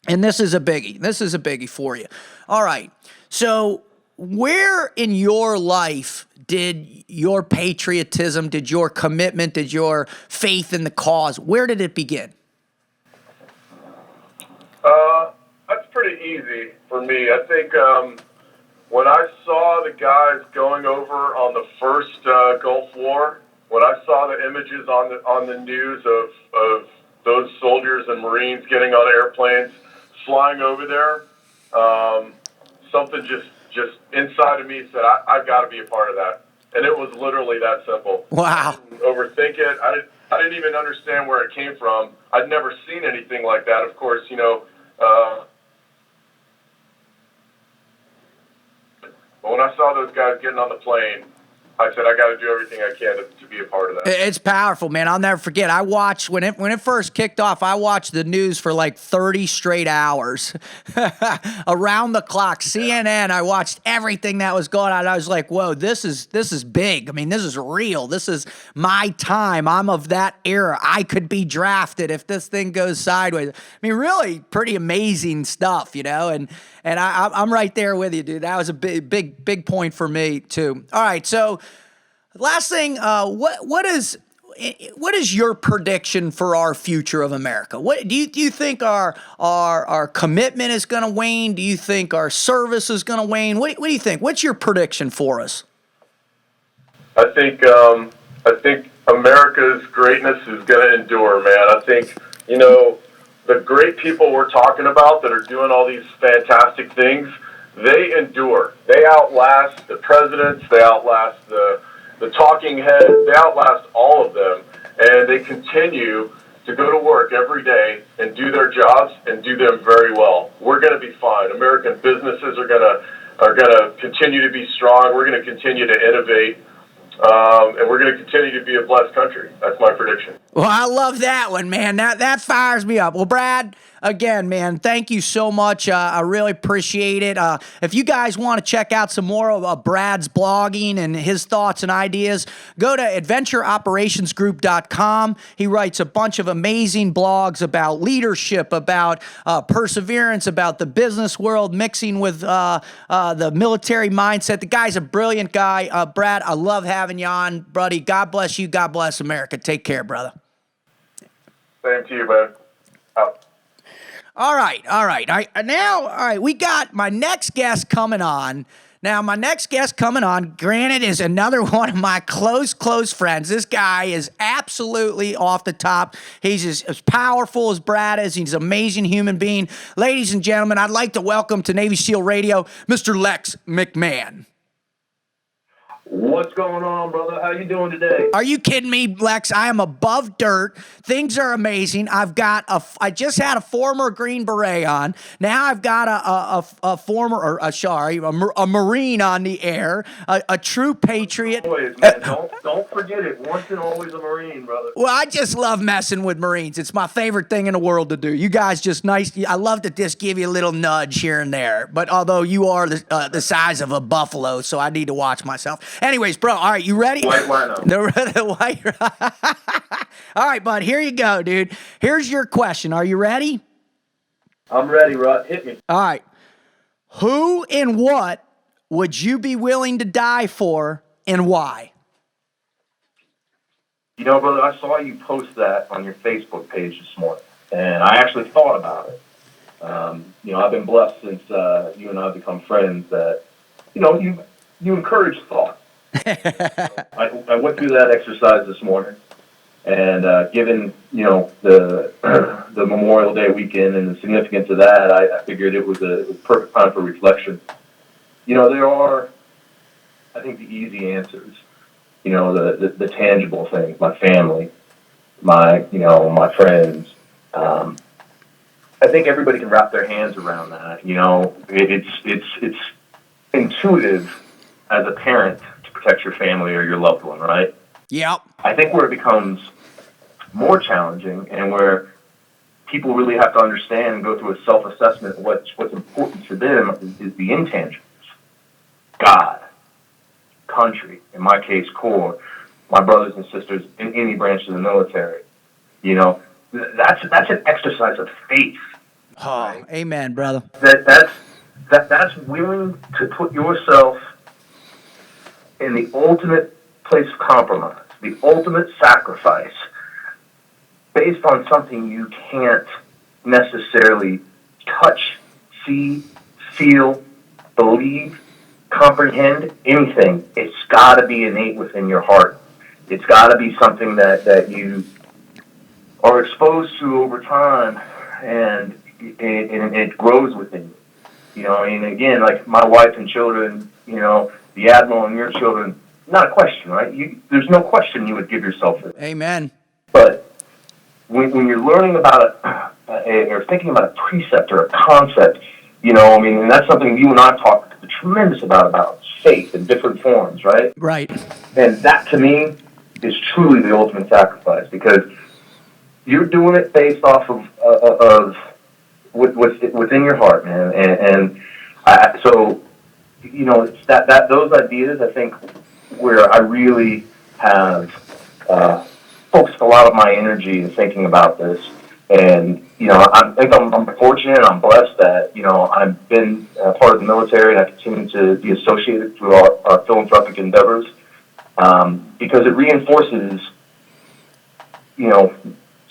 and this is a biggie. This is a biggie for you. All right. So where in your life did your patriotism, did your commitment, did your faith in the cause, where did it begin? That's pretty easy for me. I think when I saw the guys going over on the first Gulf War, when I saw the images on the news of those soldiers and Marines getting on airplanes, flying over there, something just inside of me said, I've got to be a part of that. And it was literally that simple. Wow. I didn't overthink it. I didn't even understand where it came from. I'd never seen anything like that. Of course, but when I saw those guys getting on the plane, I said, I got to do everything I can to be a part of that. It's powerful, man. I'll never forget. I watched, when it first kicked off, I watched the news for like 30 straight hours. Around the clock. CNN, I watched everything that was going on. I was like, whoa, this is big. I mean, this is real. This is my time. I'm of that era. I could be drafted if this thing goes sideways. I mean, really pretty amazing stuff, and I'm right there with you, dude. That was a big point for me too. All right, so last thing, what is your prediction for our future of America? What do you think our commitment is going to wane? Do you think our service is going to wane? What do you think? What's your prediction for us? I think America's greatness is going to endure, man. I think the great people we're talking about that are doing all these fantastic things, they endure. They outlast the presidents. They outlast the talking heads. They outlast all of them, and they continue to go to work every day and do their jobs and do them very well. We're going to be fine. American businesses are going to continue to be strong. We're going to continue to innovate. And we're going to continue to be a blessed country. That's my prediction. Well, I love that one, man. That fires me up. Well, Brad, again, man, thank you so much. I really appreciate it. If you guys want to check out some more of Brad's blogging and his thoughts and ideas, go to adventureoperationsgroup.com. He writes a bunch of amazing blogs about leadership, about perseverance, about the business world, mixing with the military mindset. The guy's a brilliant guy. Brad, I love having you on, buddy. God bless you. God bless America. Take care, brother. Same to you, man. Out. All right. We got my next guest coming on. Now, my next guest coming on, granted, is another one of my close friends. This guy is absolutely off the top. He's as powerful as Brad is. He's an amazing human being. Ladies and gentlemen, I'd like to welcome to Navy SEAL Radio, Mr. Lex McMahon. What's going on, brother? How you doing today? Are you kidding me, Lex? I am above dirt. Things are amazing. I just had a former Green Beret on. Now I've got a former, a Marine on the air, a true patriot. Always, man. Don't forget it. Once and always a Marine, brother. Well, I just love messing with Marines. It's my favorite thing in the world to do. You guys just nice. I love to just give you a little nudge here and there. But although you are the size of a buffalo, so I need to watch myself. Anyways, bro, all right, you ready? White rhino. The white. All right, bud, here you go, dude. Here's your question. Are you ready? I'm ready, Rut. Hit me. All right. Who and what would you be willing to die for and why? You know, brother, I saw you post that on your Facebook page this morning, and I actually thought about it. I've been blessed since you and I have become friends that, you encourage thought. I went through that exercise this morning, and given, the Memorial Day weekend and the significance of that, I figured it was a perfect time for reflection. There are, I think, the easy answers. The tangible things, my family, my friends. I think everybody can wrap their hands around that. It's intuitive as a parent to protect your family or your loved one, right? Yep. I think where it becomes more challenging and where people really have to understand and go through a self-assessment of what's important to them is the intangibles. God, country, in my case, Corps, my brothers and sisters in any branch of the military. That's an exercise of faith. Oh, right? Amen, brother. That's willing to put yourself in the ultimate place of compromise, the ultimate sacrifice, based on something you can't necessarily touch, see, feel, believe, comprehend, anything. It's got to be innate within your heart. It's got to be something that you are exposed to over time, and it grows within you. Again, like my wife and children, the Admiral and your children, not a question, right? There's no question you would give yourself for that. Amen. But when you're learning about or thinking about a precept or a concept, and that's something you and I talked tremendous about faith in different forms, right? Right. And that, to me, is truly the ultimate sacrifice, because you're doing it based off of within your heart, man. It's that those ideas, I think, where I really have focused a lot of my energy in thinking about this. And, I think I'm fortunate and I'm blessed that, I've been part of the military, and I continue to be associated through our philanthropic endeavors, because it reinforces,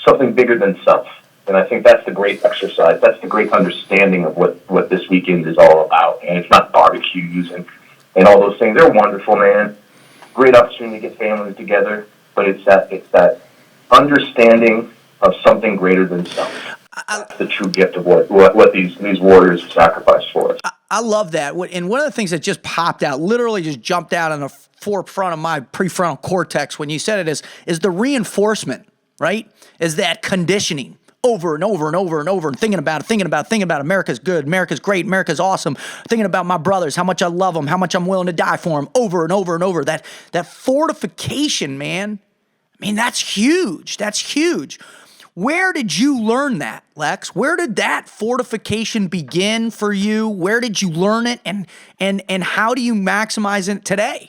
something bigger than self. And I think that's the great exercise. That's the great understanding of what this weekend is all about. And it's not barbecues and all those things. They're wonderful, man. Great opportunity to get families together. But it's that understanding of something greater than self. That's the true gift of what these warriors sacrificed for us. I love that. And one of the things that just popped out, literally just jumped out on the forefront of my prefrontal cortex when you said it is the reinforcement, right? Is that conditioning over and over and over and over, and thinking about America's good, America's great, America's awesome, thinking about my brothers, how much I love them, how much I'm willing to die for them, over and over and over. That fortification, man. I mean, that's huge. That's huge. Where did you learn that, Lex? Where did that fortification begin for you? Where did you learn it, and how do you maximize it today?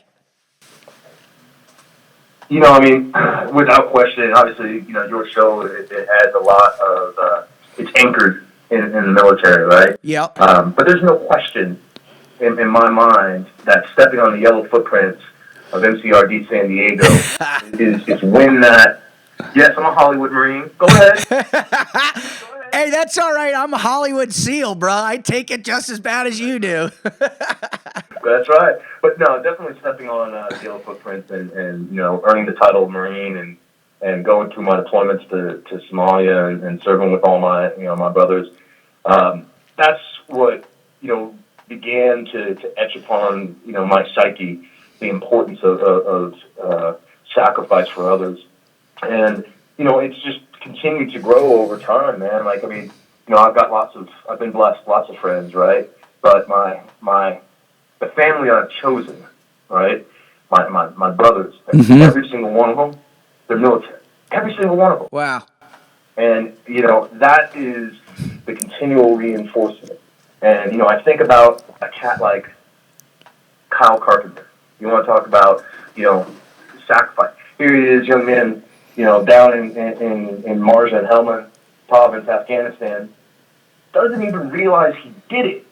Without question, obviously, your show, it has a lot of, it's anchored in the military, right? Yeah. But there's no question in my mind that stepping on the yellow footprints of MCRD San Diego is when that. Yes, I'm a Hollywood Marine. Go ahead. Hey, that's all right. I'm a Hollywood SEAL, bro. I take it just as bad as you do. That's right. But no, definitely stepping on the yellow footprints and earning the title of Marine and going through my deployments to Somalia and serving with all my my brothers. That's what began to etch upon my psyche the importance of sacrifice for others. And, it's just continued to grow over time, man. Like, I mean, I've been blessed, lots of friends, right? But the family I've chosen, right? My brothers, every single one of them, they're military. Every single one of them. Wow. And, that is the continual reinforcement. And, I think about a cat like Kyle Carpenter. You want to talk about, sacrifice. Here he is, young man, down in Marja and Helmand province, Afghanistan, doesn't even realize he did it.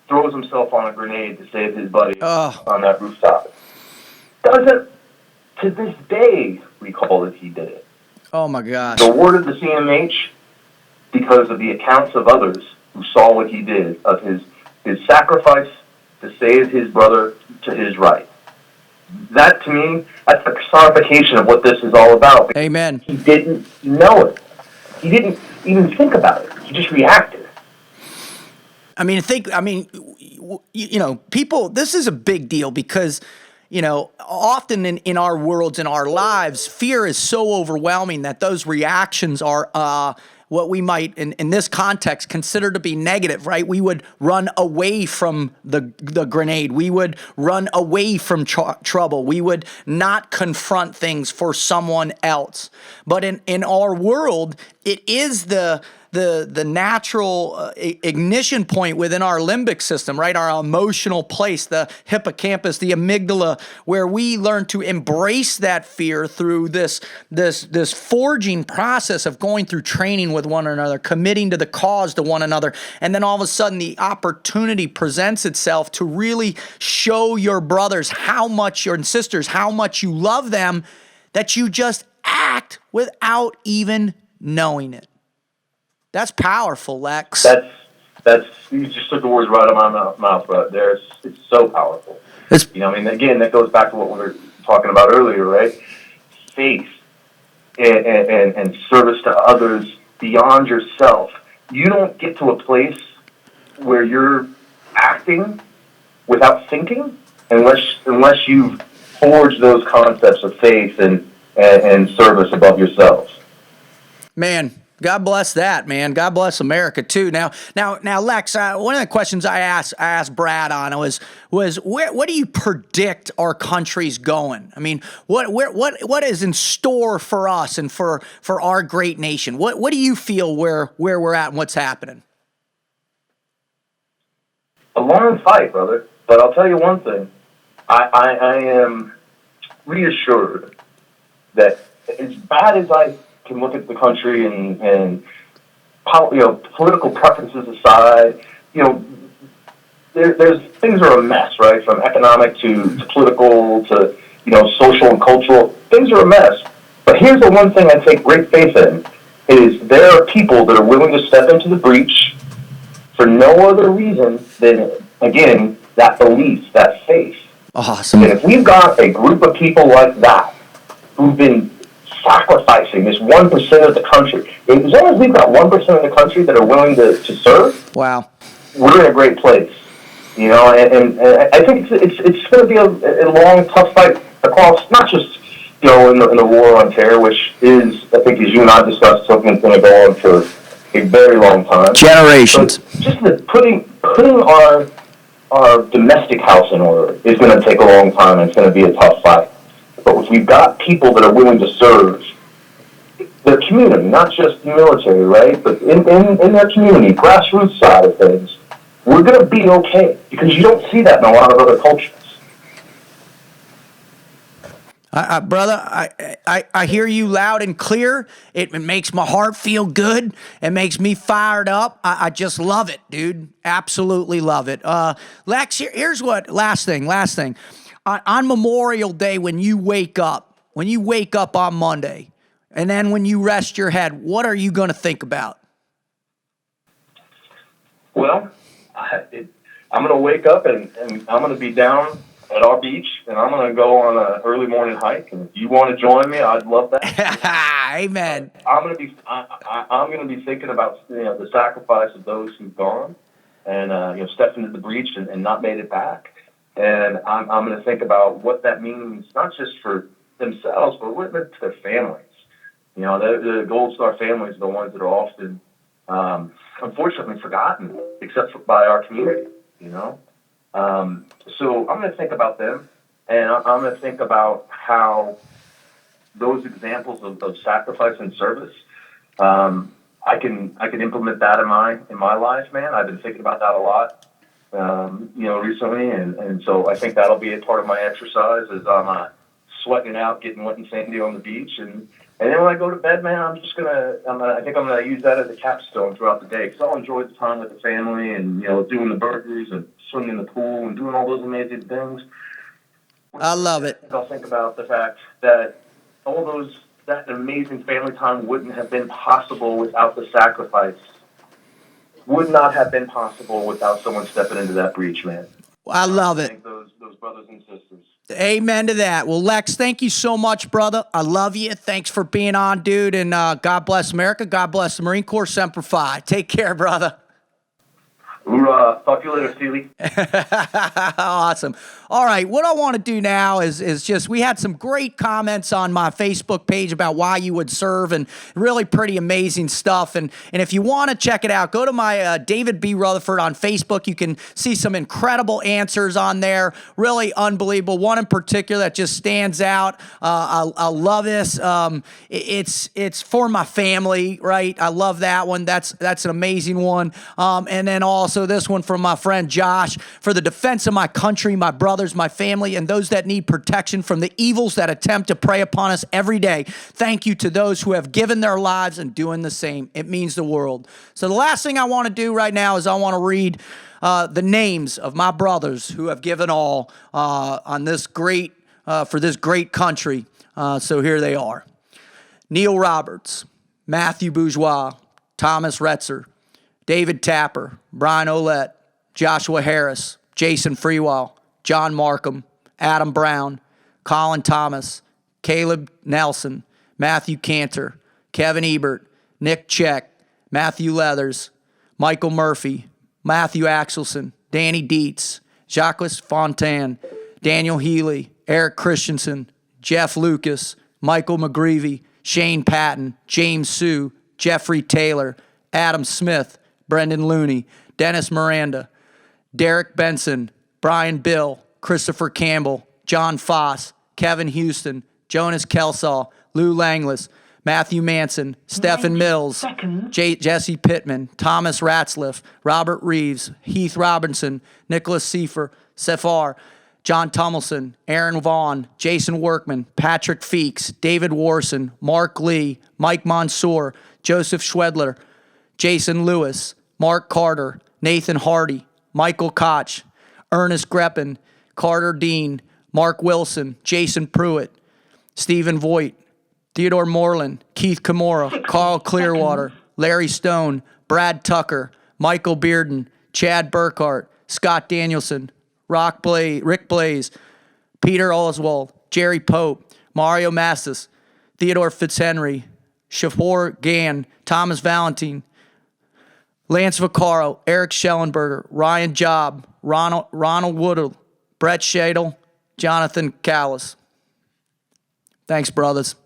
Throws himself on a grenade to save his buddy on that rooftop. Doesn't, to this day, recall that he did it. Oh, my gosh. The word of the CMH, because of the accounts of others who saw what he did, of his sacrifice to save his brother to his right. That, to me, that's the personification of what this is all about. Amen. He didn't know it. He didn't even think about it. He just reacted. People, this is a big deal because, often in our worlds, in our lives, fear is so overwhelming that those reactions are what we might, in this context, consider to be negative, right? We would run away from the grenade. We would run away from trouble. We would not confront things for someone else. But in our world, it is the natural ignition point within our limbic system, right? Our emotional place, the hippocampus, the amygdala, where we learn to embrace that fear through this forging process of going through training with one another, committing to the cause to one another. And then all of a sudden the opportunity presents itself to really show your brothers and sisters how much you love them, that you just act without even knowing it. That's powerful, Lex. That's you just took the words right out of my mouth, right there. It's so powerful. Again, that goes back to what we were talking about earlier, right? Faith and service to others beyond yourself. You don't get to a place where you're acting without thinking unless you've forged those concepts of faith and service above yourselves. Man, God bless that, man. God bless America too. Now, Lex. One of the questions I asked Brad on was what do you predict our country's going? I mean, what is in store for us and for our great nation? What do you feel where we're at and what's happening? A long fight, brother. But I'll tell you one thing. I am reassured that as bad as I can look at the country and political preferences aside, there's things are a mess, right? From economic to political to social and cultural, things are a mess. But here's the one thing I take great faith in: is there are people that are willing to step into the breach for no other reason than, again, that belief, that faith. Awesome. And if we've got a group of people like that who've been sacrificing this 1% of the country, as long as we've got 1% of the country that are willing to serve, wow, we're in a great place. And I think it's going to be a long, tough fight across, not just in the war on terror, which is, I think, as you and I discussed, something that's going to go on for a very long time. Generations. But just putting our domestic house in order is going to take a long time, and it's going to be a tough fight. But if we've got people that are willing to serve their community, not just the military, right? But in their community, grassroots side of things, we're going to be okay, because you don't see that in a lot of other cultures. Brother, I hear you loud and clear. It makes my heart feel good. It makes me fired up. I just love it, dude. Absolutely love it. Lex, here's what, last thing. On Memorial Day, when you wake up on Monday, and then when you rest your head, what are you going to think about? Well, I'm going to wake up and I'm going to be down at our beach, and I'm going to go on an early morning hike. And if you want to join me, I'd love that. Amen. I'm going to be thinking about the sacrifice of those who've gone and stepped into the breach and not made it back. And I'm going to think about what that means, not just for themselves, but what it meant to their families. You know, the Gold Star families are the ones that are often, unfortunately, forgotten, except for by our community, you know. So I'm going to think about them, and I'm going to think about how those examples of sacrifice and service, I can implement that in my life, man. I've been thinking about that a lot, recently, and so I think that'll be a part of my exercise as I'm sweating it out, getting wet and sandy on the beach, and then when I go to bed, man, I think I'm gonna use that as a capstone throughout the day, because I'll enjoy the time with the family and doing the burgers and swimming in the pool and doing all those amazing things. I love it. I'll think about the fact that that amazing family time wouldn't have been possible without the sacrifice. Would not have been possible without someone stepping into that breach, man. I love it. Thank those brothers and sisters. Amen to that. Well, Lex, thank you so much, brother. I love you. Thanks for being on, dude. And God bless America. God bless the Marine Corps. Semper Fi. Take care, brother. Hoorah. Talk to you later, Steely. Awesome. All right. What I want to do now is just, we had some great comments on my Facebook page about why you would serve, and really pretty amazing stuff. And if you want to check it out, go to my David B. Rutherford on Facebook. You can see some incredible answers on there. Really unbelievable. One in particular that just stands out. I love this. It's for my family, right? I love that one. That's an amazing one. And then also this one from my friend Josh: for the defense of my country, my brothers, my family, and those that need protection from the evils that attempt to prey upon us every day. Thank you to those who have given their lives and doing the same. It means the world. So the last thing I want to do right now is I want to read the names of my brothers who have given all on this great for this great country. So here they are: Neil Roberts, Matthew Bourgeois, Thomas Retzer, David Tapper, Brian Olette, Joshua Harris, Jason Freewell, John Markham, Adam Brown, Colin Thomas, Caleb Nelson, Matthew Cantor, Kevin Ebert, Nick Check, Matthew Leathers, Michael Murphy, Matthew Axelson, Danny Dietz, Jacques Fontaine, Daniel Healy, Eric Christensen, Jeff Lucas, Michael McGreevy, Shane Patton, James Sue, Jeffrey Taylor, Adam Smith, Brendan Looney, Dennis Miranda, Derek Benson, Brian Bill, Christopher Campbell, John Foss, Kevin Houston, Jonas Kelsaw, Lou Langlis, Matthew Manson, Stephen Mills, Jesse Pittman, Thomas Ratzliff, Robert Reeves, Heath Robinson, Nicholas Seifer, Sefar, John Tummelson, Aaron Vaughn, Jason Workman, Patrick Feeks, David Warson, Mark Lee, Mike Mansour, Joseph Schwedler, Jason Lewis, Mark Carter, Nathan Hardy, Michael Koch, Ernest Greppin, Carter Dean, Mark Wilson, Jason Pruitt, Stephen Voigt, Theodore Moreland, Keith Kimura, Carl Clearwater, Larry Stone, Brad Tucker, Michael Bearden, Chad Burkhart, Scott Danielson, Rick Blaze, Peter Oswald, Jerry Pope, Mario Massis, Theodore Fitzhenry, Shafur Gann, Thomas Valentine, Lance Vaccaro, Eric Schellenberger, Ryan Job, Ronald Woodall, Brett Shadle, Jonathan Callis. Thanks, brothers.